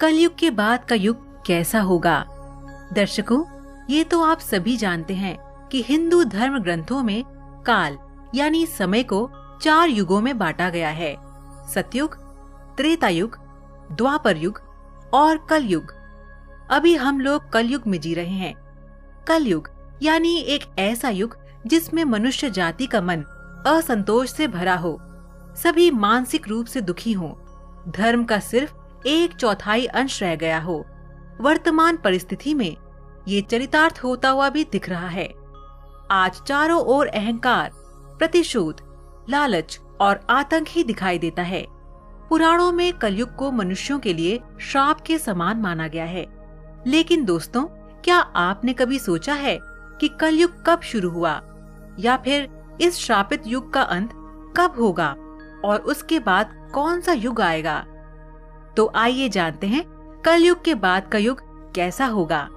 कलयुग के बाद का युग कैसा होगा। दर्शकों, ये तो आप सभी जानते हैं कि हिंदू धर्म ग्रंथों में काल यानी समय को 4 युगों में बांटा गया है। सतयुग, त्रेता युग, द्वापर युग और कलयुग। अभी हम लोग कलयुग में जी रहे हैं। कलयुग यानी एक ऐसा युग जिसमें मनुष्य जाति का मन असंतोष से भरा हो, सभी मानसिक रूप से दुखी हों, धर्म का सिर्फ 1/4 अंश रह गया हो। वर्तमान परिस्थिति में ये चरितार्थ होता हुआ भी दिख रहा है। आज चारों ओर अहंकार, प्रतिशोध, लालच और आतंक ही दिखाई देता है। पुराणों में कलयुग को मनुष्यों के लिए श्राप के समान माना गया है। लेकिन दोस्तों, क्या आपने कभी सोचा है कि कलयुग कब शुरू हुआ या फिर इस श्रापित युग का अंत कब होगा और उसके बाद कौन सा युग आएगा? तो आइए जानते हैं कलयुग के बाद का युग कैसा होगा।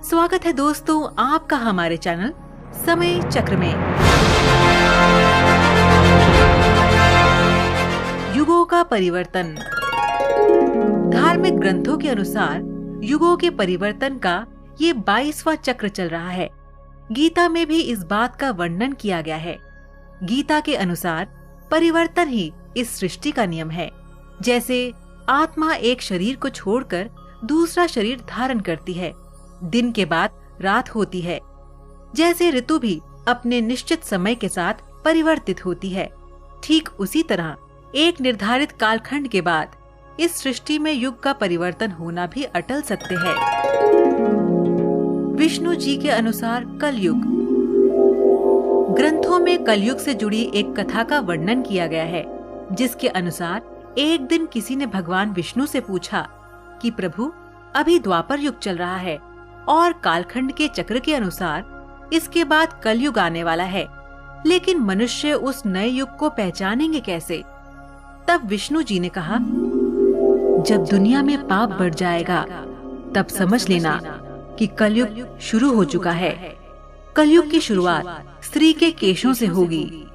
स्वागत है दोस्तों आपका हमारे चैनल समय चक्र में। युगों का परिवर्तन। धार्मिक ग्रंथों के अनुसार युगों के परिवर्तन का ये 22वां चक्र चल रहा है। गीता में भी इस बात का वर्णन किया गया है। गीता के अनुसार परिवर्तन ही इस सृष्टि का नियम है। जैसे आत्मा एक शरीर को छोड़कर दूसरा शरीर धारण करती है, दिन के बाद रात होती है। जैसे ऋतु भी अपने निश्चित समय के साथ परिवर्तित होती है, ठीक उसी तरह एक निर्धारित कालखंड के बाद इस सृष्टि में युग का परिवर्तन होना भी अटल सत्य है। विष्णु जी के अनुसार कलयुग। ग्रंथों में कलयुग से जुड़ी एक कथा का वर्णन किया गया है, जिसके अनुसार एक दिन किसी ने भगवान विष्णु से पूछा कि प्रभु, अभी द्वापर युग चल रहा है और कालखंड के चक्र के अनुसार इसके बाद कलयुग आने वाला है, लेकिन मनुष्य उस नए युग को पहचानेंगे कैसे? तब विष्णु जी ने कहा, जब दुनिया में पाप बढ़ जाएगा तब समझ लेना कि कलयुग शुरू हो चुका है। कलयुग की शुरुआत स्त्री के केशों से होगी।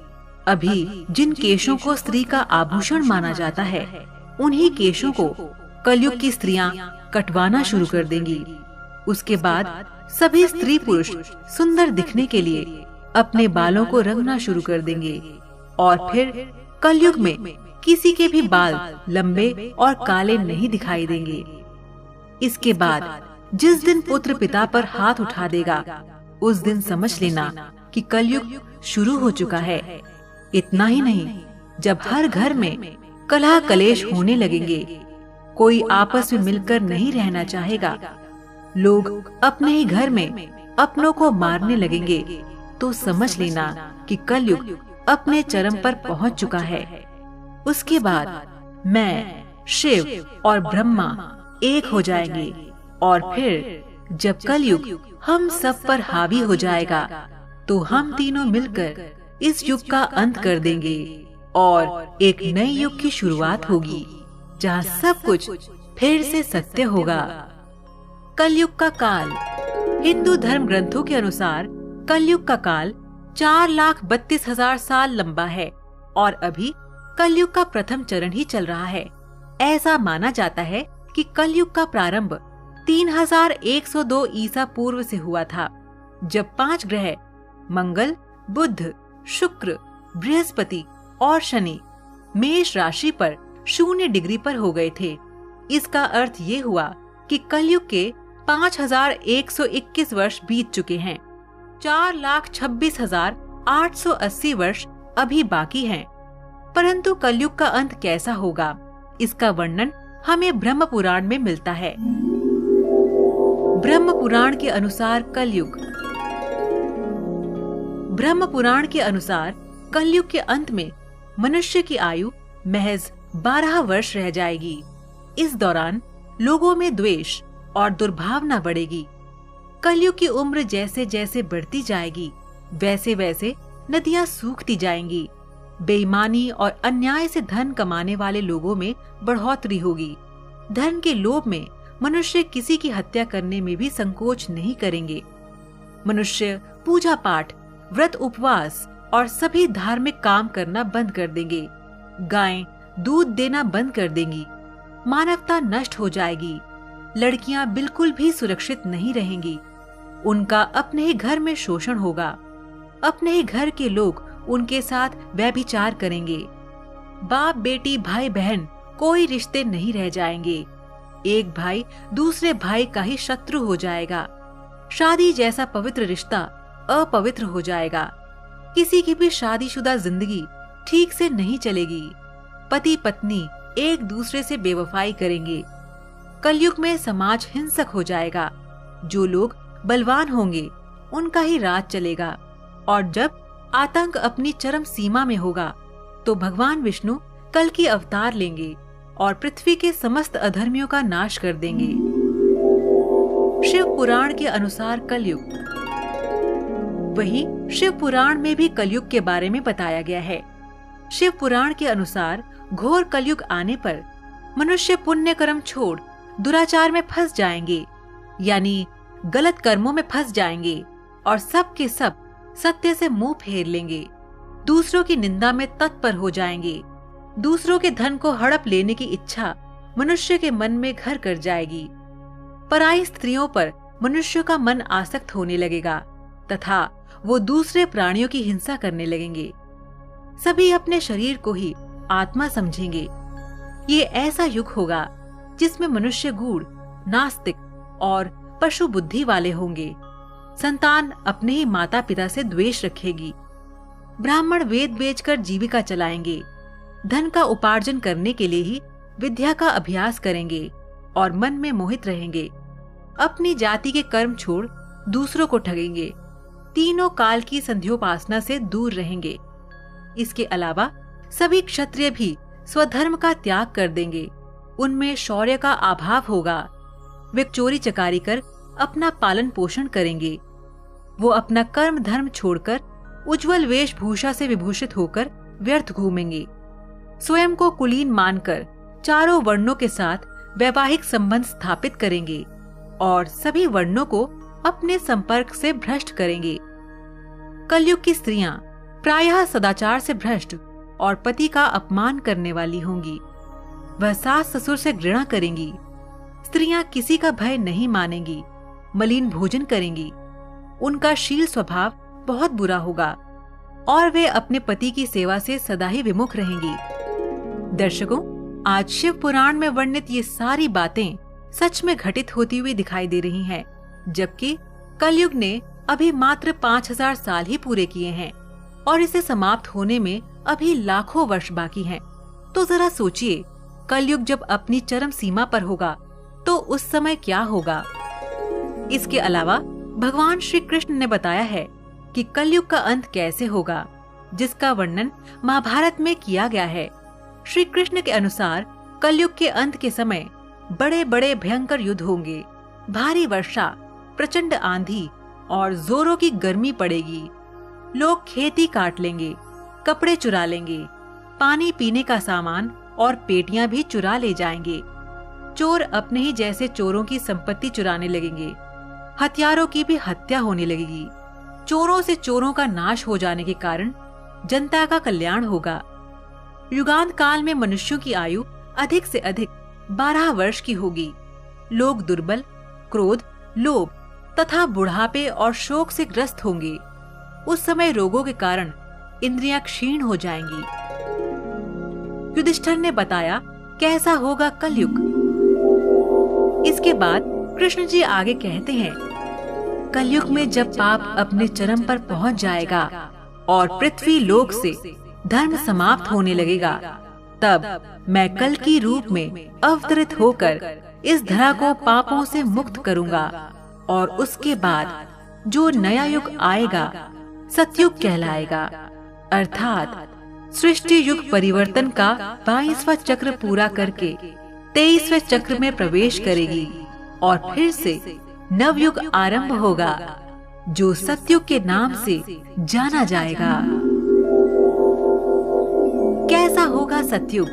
अभी जिन केशों को स्त्री का आभूषण माना जाता है, उन्हीं केशों को कलयुग की स्त्रियां कटवाना शुरू कर देंगी। उसके बाद सभी स्त्री पुरुष सुंदर दिखने के लिए अपने बालों को रंगना शुरू कर देंगे और फिर कलयुग में किसी के भी बाल लंबे और काले नहीं दिखाई देंगे। इसके बाद जिस दिन पुत्र पिता पर हाथ उठा देगा, उस दिन समझ लेना कि कलयुग शुरू हो चुका है। इतना ही नहीं, जब हर घर में कलह कलेश होने लगेंगे, कोई आपस में मिलकर नहीं रहना चाहेगा, लोग अपने ही घर में अपनों को मारने लगेंगे, तो समझ लेना कि कलयुग अपने चरम पर पहुंच चुका है। उसके बाद मैं, शिव और ब्रह्मा एक हो जाएंगे और फिर जब कलयुग हम सब पर हावी हो जाएगा, तो हम तीनों मिलकर इस युग का अंत कर देंगे और एक नए युग की शुरुआत होगी, जहाँ सब कुछ फिर से सत्य होगा। कलयुग का काल। हिंदू धर्म ग्रंथों के अनुसार कलयुग का काल 4,32,000 साल लंबा है और अभी कलयुग का प्रथम चरण ही चल रहा है। ऐसा माना जाता है कि कलयुग का प्रारंभ 3102 ईसा पूर्व से हुआ था, जब 5 ग्रह मंगल, बुध, शुक्र, बृहस्पति और शनि मेष राशि पर 0 डिग्री पर हो गए थे। इसका अर्थ ये हुआ कि कलयुग के 5121 वर्ष बीत चुके हैं। 4,26,880 वर्ष अभी बाकी हैं। परंतु कलयुग का अंत कैसा होगा, इसका वर्णन हमें ब्रह्म पुराण में मिलता है। ब्रह्म पुराण के अनुसार कलयुग। ब्रह्म पुराण के अनुसार कलयुग के अंत में मनुष्य की आयु महज 12 वर्ष रह जाएगी। इस दौरान लोगों में द्वेष और दुर्भावना बढ़ेगी। कलयुग की उम्र जैसे जैसे बढ़ती जाएगी, वैसे वैसे नदियां सूखती जाएंगी। बेईमानी और अन्याय से धन कमाने वाले लोगों में बढ़ोतरी होगी। धन के लोभ में मनुष्य किसी की हत्या करने में भी संकोच नहीं करेंगे। मनुष्य पूजा पाठ, व्रत उपवास और सभी धार्मिक काम करना बंद कर देंगे। गायें दूध देना बंद कर देंगी। मानवता नष्ट हो जाएगी लड़कियां बिल्कुल भी सुरक्षित नहीं रहेंगी। उनका अपने ही घर में शोषण होगा। अपने ही घर के लोग उनके साथ व्यभिचार करेंगे। बाप बेटी भाई बहन कोई रिश्ते नहीं रह जाएंगे। एक भाई दूसरे भाई का ही शत्रु हो जाएगा। शादी जैसा पवित्र रिश्ता अपवित्र हो जाएगा। किसी की भी शादीशुदा जिंदगी ठीक से नहीं चलेगी। पति पत्नी एक दूसरे से बेवफाई करेंगे। कलयुग में समाज हिंसक हो जाएगा। जो लोग बलवान होंगे उनका ही राज चलेगा। और जब आतंक अपनी चरम सीमा में होगा तो भगवान विष्णु कल की अवतार लेंगे और पृथ्वी के समस्त अधर्मियों का नाश कर देंगे। शिव पुराण के अनुसार कलयुग। वही शिव पुराण में भी कलयुग के बारे में बताया गया है। शिव पुराण के अनुसार घोर कलयुग आने पर मनुष्य पुण्य कर्म छोड़ दुराचार में फंस जाएंगे, यानी गलत कर्मों में फंस जाएंगे और सब के सब सत्य से मुंह फेर लेंगे। दूसरों की निंदा में तत्पर हो जाएंगे। दूसरों के धन को हड़प लेने की इच्छा मनुष्य के मन में घर कर जाएगी। पराई स्त्रियों पर मनुष्य का मन आसक्त होने लगेगा तथा वो दूसरे प्राणियों की हिंसा करने लगेंगे। सभी अपने शरीर को ही आत्मा समझेंगे। ये ऐसा युग होगा जिसमें मनुष्य गूढ़, नास्तिक और पशु बुद्धि वाले होंगे। संतान अपने ही माता पिता से द्वेष रखेगी। ब्राह्मण वेद बेचकर जीविका चलाएंगे। धन का उपार्जन करने के लिए ही विद्या का अभ्यास करेंगे और मन में मोहित रहेंगे। अपनी जाति के कर्म छोड़ दूसरों को ठगेंगे। तीनों काल की संध्योपासना से दूर रहेंगे। इसके अलावा सभी क्षत्रिय भी स्वधर्म का त्याग कर देंगे। उनमें शौर्य का अभाव होगा। वे चोरी चकारी कर अपना पालन पोषण करेंगे। वो अपना कर्म धर्म छोड़कर उज्जवल वेशभूषा से विभूषित होकर व्यर्थ घूमेंगे। स्वयं को कुलीन मानकर चारों वर्णों के साथ वैवाहिक संबंध स्थापित करेंगे और सभी वर्णों को अपने संपर्क से भ्रष्ट करेंगे। कलयुग की स्त्रियां प्रायः सदाचार से भ्रष्ट और पति का अपमान करने वाली होंगी। वह सास ससुर से घृणा करेंगी। स्त्रियां किसी का भय नहीं मानेंगी, मलिन भोजन करेंगी। उनका शील स्वभाव बहुत बुरा होगा और वे अपने पति की सेवा से सदा ही विमुख रहेंगी। दर्शकों, आज शिव पुराण में वर्णित ये सारी बातें सच में घटित होती हुई दिखाई दे रही हैं, जबकि कलयुग ने अभी मात्र 5000 साल ही पूरे किए हैं और इसे समाप्त होने में अभी लाखों वर्ष बाकी हैं। तो जरा सोचिए, कलयुग जब अपनी चरम सीमा पर होगा तो उस समय क्या होगा। इसके अलावा भगवान श्री कृष्ण ने बताया है कि कलयुग का अंत कैसे होगा, जिसका वर्णन महाभारत में किया गया है। श्री कृष्ण के अनुसार कलयुग के अंत के समय बड़े बड़े भयंकर युद्ध होंगे। भारी वर्षा, प्रचंड आंधी और जोरों की गर्मी पड़ेगी। लोग खेती काट लेंगे, कपड़े चुरा लेंगे, पानी पीने का सामान और पेटियां भी चुरा ले जाएंगे। चोर अपने ही जैसे चोरों की संपत्ति चुराने लगेंगे। हत्यारों की भी हत्या होने लगेगी। चोरों से चोरों का नाश हो जाने के कारण जनता का कल्याण होगा। युगांत काल में मनुष्यों की आयु अधिक से अधिक 12 वर्ष की होगी। लोग दुर्बल, क्रोध, लोभ तथा बुढ़ापे और शोक से ग्रस्त होंगे। उस समय रोगों के कारण इंद्रियां क्षीण हो जाएंगी। युधिष्ठिर ने बताया कैसा होगा कलयुग। इसके बाद कृष्ण जी आगे कहते हैं, कलयुग में जब पाप अपने चरम पर पहुंच जाएगा और पृथ्वी लोक से धर्म समाप्त होने लगेगा, तब मैं कल की रूप में अवतरित होकर इस धरा को पापों से मुक्त करूंगा और उसके बाद जो नया युग आएगा सतयुग कहलाएगा। अर्थात सृष्टि युग परिवर्तन का 22वां चक्र पूरा करके 23वें चक्र में प्रवेश करेगी और फिर से नवयुग आरंभ होगा, जो सतयुग के नाम से जाना जाएगा। कैसा होगा सतयुग?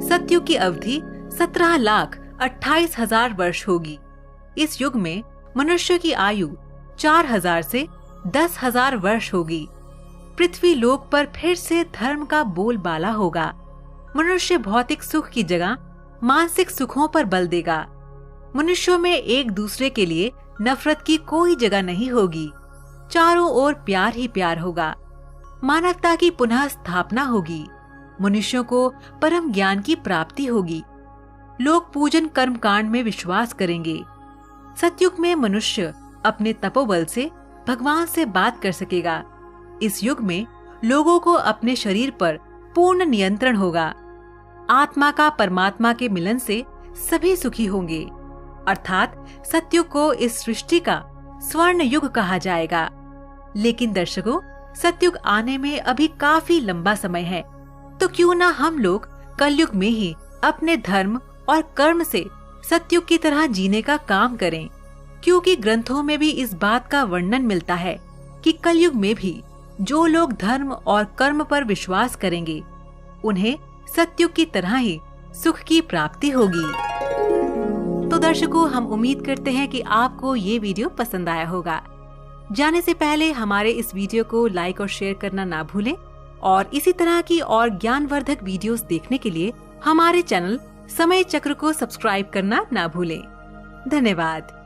सतयुग की अवधि 17,28,000 वर्ष होगी। इस युग में मनुष्य की आयु 4,000 से 10,000 वर्ष होगी। पृथ्वी लोक पर फिर से धर्म का बोलबाला होगा। मनुष्य भौतिक सुख की जगह मानसिक सुखों पर बल देगा। मनुष्यों में एक दूसरे के लिए नफरत की कोई जगह नहीं होगी। चारों ओर प्यार ही प्यार होगा। मानवता की पुनः स्थापना होगी। मनुष्यों को परम ज्ञान की प्राप्ति होगी। लोग पूजन कर्म कांड में विश्वास करेंगे। सतयुग में मनुष्य अपने तपोबल से भगवान से बात कर सकेगा। इस युग में लोगों को अपने शरीर पर पूर्ण नियंत्रण होगा। आत्मा का परमात्मा के मिलन से सभी सुखी होंगे। अर्थात सतयुग को इस सृष्टि का स्वर्ण युग कहा जाएगा। लेकिन दर्शकों, सतयुग आने में अभी काफी लंबा समय है, तो क्यों ना हम लोग कलयुग में ही अपने धर्म और कर्म से सतयुग की तरह जीने का काम करें, क्योंकि ग्रंथों में भी इस बात का वर्णन मिलता है कि कलयुग में भी जो लोग धर्म और कर्म पर विश्वास करेंगे उन्हें सतयुग की तरह ही सुख की प्राप्ति होगी। तो दर्शकों, हम उम्मीद करते हैं कि आपको ये वीडियो पसंद आया होगा। जाने से पहले हमारे इस वीडियो को लाइक और शेयर करना ना भूलें और इसी तरह की और ज्ञानवर्धक वीडियोस देखने के लिए हमारे चैनल समय चक्र को सब्सक्राइब करना ना भूलें। धन्यवाद।